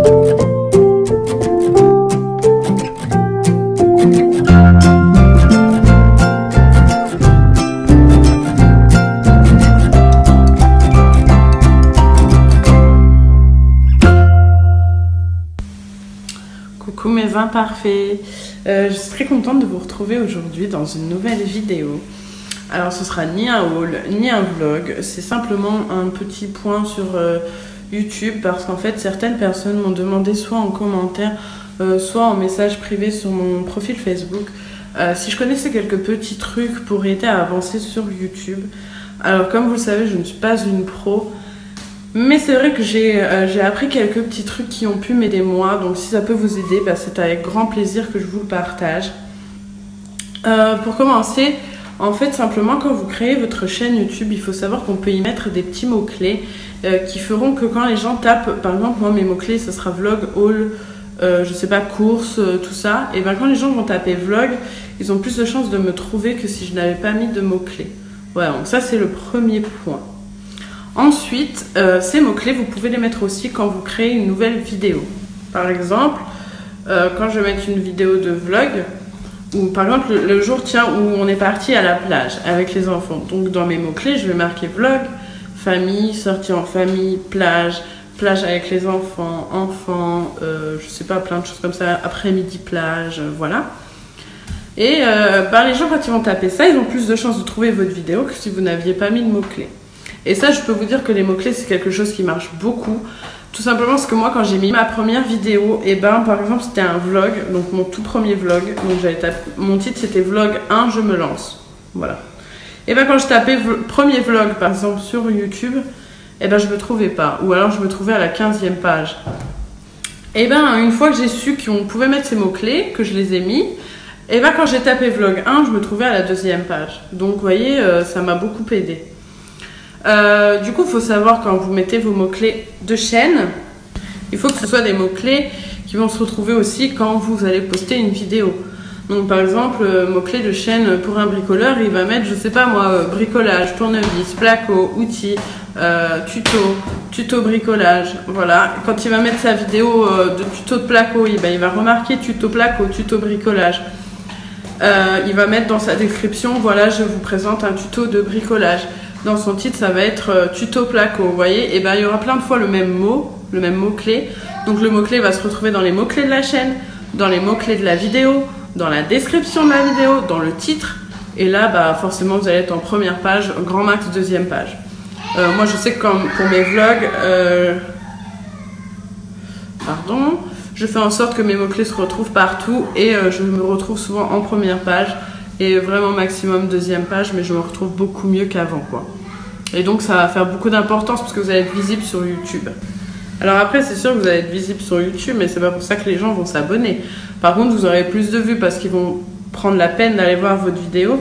Coucou mes imparfaits, je suis très contente de vous retrouver aujourd'hui dans une nouvelle vidéo. Alors ce sera ni un haul, ni un vlog, c'est simplement un petit point sur YouTube parce qu'en fait certaines personnes m'ont demandé soit en commentaire, soit en message privé sur mon profil Facebook si je connaissais quelques petits trucs pour aider à avancer sur YouTube. Alors comme vous le savez, je ne suis pas une pro. Mais c'est vrai que j'ai appris quelques petits trucs qui ont pu m'aider moi, donc si ça peut vous aider, bah, c'est avec grand plaisir que je vous le partage. Pour commencer, en fait, simplement quand vous créez votre chaîne YouTube, il faut savoir qu'on peut y mettre des petits mots-clés qui feront que quand les gens tapent, par exemple, moi mes mots-clés, ce sera vlog, haul, je sais pas, course, tout ça, et ben quand les gens vont taper vlog, ils ont plus de chances de me trouver que si je n'avais pas mis de mots-clés. Voilà, donc ça c'est le premier point. Ensuite, ces mots-clés, vous pouvez les mettre aussi quand vous créez une nouvelle vidéo. Par exemple, quand je vais mettre une vidéo de vlog, ou par exemple le jour où on est parti à la plage avec les enfants. Donc dans mes mots-clés, je vais marquer vlog, famille, sortie en famille, plage, plage avec les enfants, je sais pas, plein de choses comme ça, après-midi plage, voilà. Et les gens quand ils vont taper ça, ils ont plus de chances de trouver votre vidéo que si vous n'aviez pas mis de mots-clés. Et ça, je peux vous dire que les mots-clés, c'est quelque chose qui marche beaucoup. Tout simplement parce que moi, quand j'ai mis ma première vidéo, et ben, par exemple, c'était un vlog, donc mon tout premier vlog. Donc j'avais tapé, mon titre, c'était vlog 1, je me lance. Voilà. Et ben, quand je tapais premier vlog, par exemple, sur YouTube, et ben, je me trouvais pas. Ou alors, je me trouvais à la 15e page. Et ben, une fois que j'ai su qu'on pouvait mettre ces mots-clés, que je les ai mis, et ben, quand j'ai tapé vlog 1, je me trouvais à la 2e page. Donc, vous voyez, ça m'a beaucoup aidé. Du coup, il faut savoir quand vous mettez vos mots-clés de chaîne, il faut que ce soit des mots-clés qui vont se retrouver aussi quand vous allez poster une vidéo. Donc par exemple, mot-clé de chaîne pour un bricoleur, il va mettre, je sais pas moi, bricolage, tournevis, placo, outils, tuto bricolage. Voilà, quand il va mettre sa vidéo de tuto de placo, il va remarquer tuto placo, tuto bricolage. Il va mettre dans sa description, voilà, je vous présente un tuto de bricolage. Dans son titre, ça va être tuto placo, vous voyez, et ben il y aura plein de fois le même mot-clé. Donc le mot-clé va se retrouver dans les mots-clés de la chaîne, dans les mots-clés de la vidéo, dans la description de la vidéo, dans le titre. Et là, bah, forcément, vous allez être en première page, grand max 2e page. Moi, je sais que comme pour mes vlogs, je fais en sorte que mes mots-clés se retrouvent partout et je me retrouve souvent en première page. Et vraiment maximum 2e page, mais je me retrouve beaucoup mieux qu'avant, quoi. Et donc ça va faire beaucoup d'importance parce que vous allez être visible sur YouTube. Alors après, c'est sûr que vous allez être visible sur YouTube, mais c'est pas pour ça que les gens vont s'abonner. Par contre, vous aurez plus de vues parce qu'ils vont prendre la peine d'aller voir votre vidéo.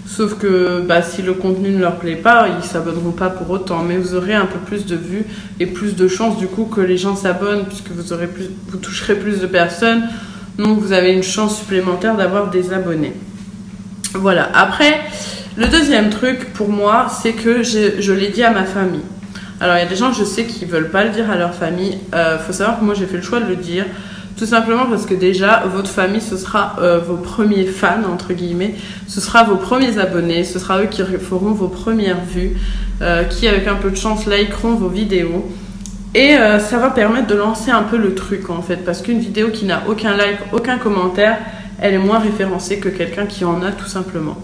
Sauf que bah, si le contenu ne leur plaît pas, ils s'abonneront pas pour autant. Mais vous aurez un peu plus de vues et plus de chances du coup que les gens s'abonnent puisque vous toucherez plus de personnes. Donc vous avez une chance supplémentaire d'avoir des abonnés. Voilà, après, le deuxième truc pour moi, c'est que je l'ai dit à ma famille. Alors, il y a des gens, je sais, qui ne veulent pas le dire à leur famille. Faut savoir que moi, j'ai fait le choix de le dire. Tout simplement parce que déjà, votre famille, ce sera vos premiers fans, entre guillemets. Ce sera vos premiers abonnés. Ce sera eux qui feront vos premières vues. Qui, avec un peu de chance, likeront vos vidéos. Et ça va permettre de lancer un peu le truc, en fait. Parce qu'une vidéo qui n'a aucun like, aucun commentaire, elle est moins référencée que quelqu'un qui en a tout simplement.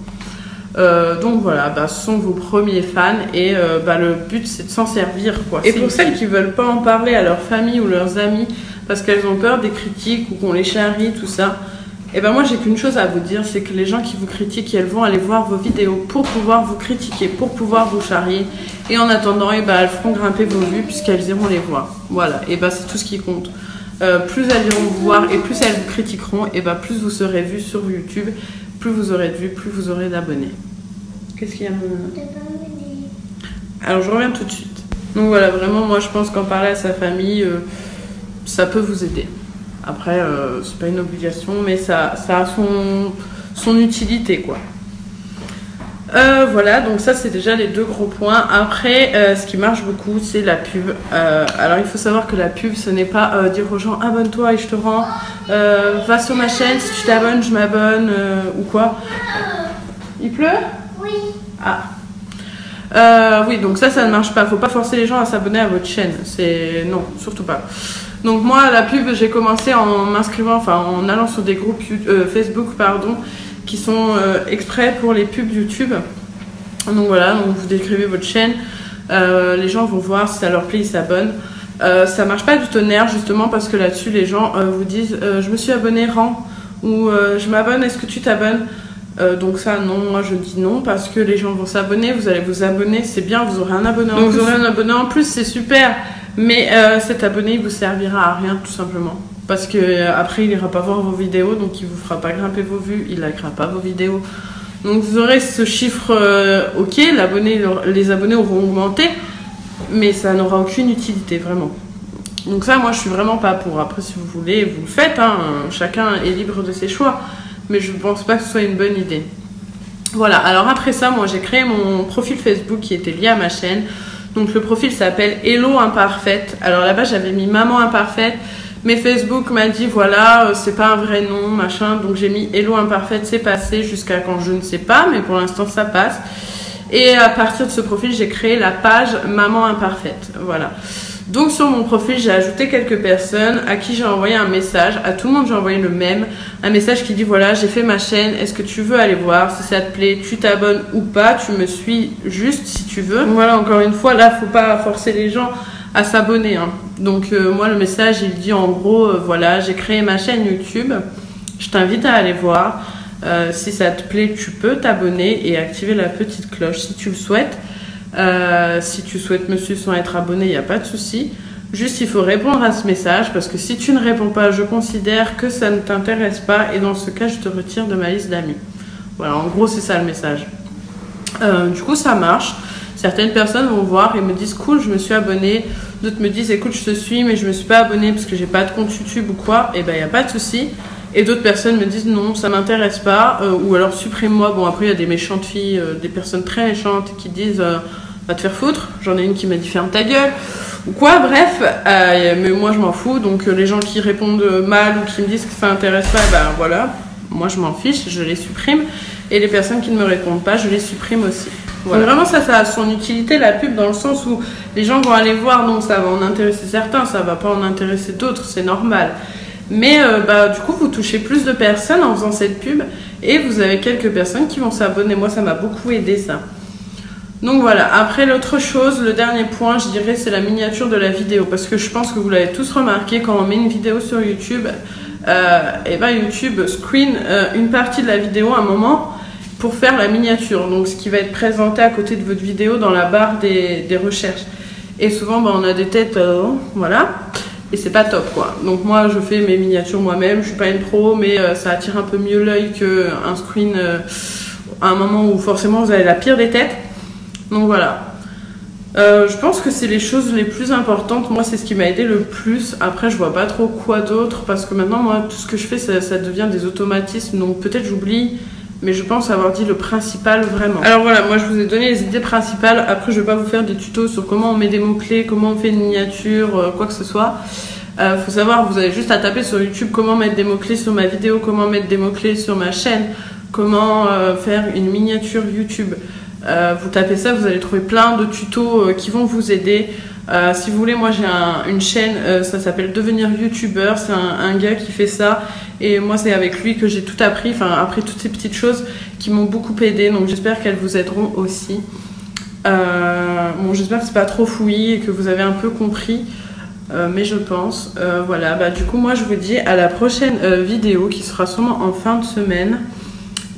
Donc voilà, bah, ce sont vos premiers fans et le but c'est de s'en servir, quoi. Et pour celles qui ne veulent pas en parler à leur famille ou leurs amis parce qu'elles ont peur des critiques ou qu'on les charrie, tout ça, et ben moi j'ai qu'une chose à vous dire, c'est que les gens qui vous critiquent, elles vont aller voir vos vidéos pour pouvoir vous critiquer, pour pouvoir vous charrier. Et en attendant, elles feront grimper vos vues puisqu'elles iront les voir. Voilà, et c'est tout ce qui compte. Plus elles iront vous voir et plus elles vous critiqueront, et plus vous serez vus sur YouTube, plus vous aurez de vues, plus vous aurez d'abonnés. Qu'est-ce qu'il y a? Alors je reviens tout de suite. Donc voilà, vraiment moi je pense qu'en parler à sa famille, ça peut vous aider. Après, c'est pas une obligation, mais ça a son utilité, quoi. Voilà, donc ça c'est déjà les deux gros points. Après, ce qui marche beaucoup, c'est la pub. Alors il faut savoir que la pub, ce n'est pas dire aux gens abonne-toi et je te rends, va sur ma chaîne, si tu t'abonnes, je m'abonne, ou quoi. Il pleut? Oui. Ah. Oui, donc ça ne marche pas. Faut pas forcer les gens à s'abonner à votre chaîne. C'est non, surtout pas. Donc moi, la pub, j'ai commencé en m'inscrivant, enfin en allant sur des groupes Facebook, pardon, qui sont exprès pour les pubs YouTube. Donc voilà, donc vous décrivez votre chaîne, les gens vont voir, si ça leur plaît, ils s'abonnent. Ça marche pas du tonnerre justement parce que là-dessus les gens vous disent je me suis abonné, rends, ou je m'abonne, est-ce que tu t'abonnes? Donc ça non, moi je dis non parce que les gens vont s'abonner, vous allez vous abonner, c'est bien, vous aurez un abonné en plus. Vous aurez un abonné en plus, c'est super, mais cet abonné il vous servira à rien tout simplement. Parce que après il ira pas voir vos vidéos, donc il vous fera pas grimper vos vues, il likera pas vos vidéos. Donc vous aurez ce chiffre, ok, les abonnés auront augmenté, mais ça n'aura aucune utilité vraiment. Donc ça, moi je suis vraiment pas pour. Après si vous voulez, vous le faites, hein, chacun est libre de ses choix, mais je pense pas que ce soit une bonne idée. Voilà, alors après ça, moi j'ai créé mon profil Facebook qui était lié à ma chaîne. Donc le profil s'appelle Hello Imparfaite. Alors là-bas j'avais mis Maman Imparfaite. Mais Facebook m'a dit voilà, c'est pas un vrai nom, machin, donc j'ai mis Hello Imparfaite, c'est passé jusqu'à quand je ne sais pas, mais pour l'instant ça passe. Et à partir de ce profil, j'ai créé la page Maman Imparfaite, voilà. Donc sur mon profil, j'ai ajouté quelques personnes à qui j'ai envoyé un message, à tout le monde j'ai envoyé le même, un message qui dit voilà, j'ai fait ma chaîne, est-ce que tu veux aller voir, si ça te plaît, tu t'abonnes ou pas, tu me suis juste si tu veux. Voilà, encore une fois, là, faut pas forcer les gens à s'abonner, hein. Donc moi le message il dit en gros voilà, j'ai créé ma chaîne YouTube, je t'invite à aller voir, si ça te plaît tu peux t'abonner et activer la petite cloche si tu le souhaites. Si tu souhaites me suivre sans être abonné, il n'y a pas de souci, juste il faut répondre à ce message parce que si tu ne réponds pas, je considère que ça ne t'intéresse pas et dans ce cas je te retire de ma liste d'amis. Voilà, en gros c'est ça le message. Du coup ça marche. Certaines personnes vont voir et me disent cool, je me suis abonnée. D'autres me disent écoute, je te suis, mais je me suis pas abonnée parce que j'ai pas de compte YouTube ou quoi. Et ben, il n'y a pas de souci. Et d'autres personnes me disent non, ça m'intéresse pas. Ou alors supprime-moi. Bon, après, il y a des méchantes filles, des personnes très méchantes qui disent va te faire foutre. J'en ai une qui m'a dit ferme ta gueule. Ou quoi, bref. Mais moi, je m'en fous. Donc, les gens qui répondent mal ou qui me disent que ça m'intéresse pas, ben voilà. Moi, je m'en fiche, je les supprime. Et les personnes qui ne me répondent pas, je les supprime aussi. Voilà. Donc vraiment ça a son utilité la pub dans le sens où les gens vont aller voir, donc ça va en intéresser certains, ça va pas en intéresser d'autres, c'est normal. Mais du coup vous touchez plus de personnes en faisant cette pub et vous avez quelques personnes qui vont s'abonner. Moi ça m'a beaucoup aidé ça. Donc voilà, après l'autre chose, le dernier point je dirais c'est la miniature de la vidéo parce que je pense que vous l'avez tous remarqué quand on met une vidéo sur YouTube, et ben YouTube screen une partie de la vidéo à un moment pour faire la miniature, donc ce qui va être présenté à côté de votre vidéo dans la barre des recherches. Et souvent on a des têtes, voilà, et c'est pas top quoi. Donc moi je fais mes miniatures moi-même, je suis pas une pro, mais ça attire un peu mieux l'œil qu'un screen à un moment où forcément vous avez la pire des têtes. Donc voilà. Je pense que c'est les choses les plus importantes. Moi c'est ce qui m'a aidé le plus. Après je vois pas trop quoi d'autre parce que maintenant moi tout ce que je fais ça devient des automatismes, donc peut-être j'oublie. Mais je pense avoir dit le principal vraiment. Alors voilà, moi je vous ai donné les idées principales. Après je vais pas vous faire des tutos sur comment on met des mots-clés, comment on fait une miniature, quoi que ce soit. Faut savoir, vous avez juste à taper sur YouTube comment mettre des mots-clés sur ma vidéo, comment mettre des mots-clés sur ma chaîne, comment faire une miniature YouTube. Vous tapez ça, vous allez trouver plein de tutos qui vont vous aider. Si vous voulez, moi j'ai une chaîne, ça s'appelle Devenir YouTubeur, c'est un gars qui fait ça et moi c'est avec lui que j'ai tout appris, enfin après toutes ces petites choses qui m'ont beaucoup aidé, donc j'espère qu'elles vous aideront aussi. Bon, j'espère que c'est pas trop fouillis et que vous avez un peu compris, mais je pense. Voilà, du coup moi je vous dis à la prochaine vidéo qui sera sûrement en fin de semaine.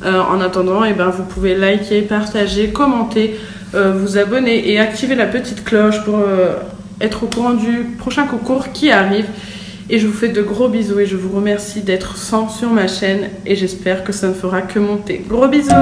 En attendant, vous pouvez liker, partager, commenter, vous abonner et activer la petite cloche pour être au courant du prochain concours qui arrive. Et je vous fais de gros bisous et je vous remercie d'être 100 sur ma chaîne et j'espère que ça ne fera que monter. Gros bisous!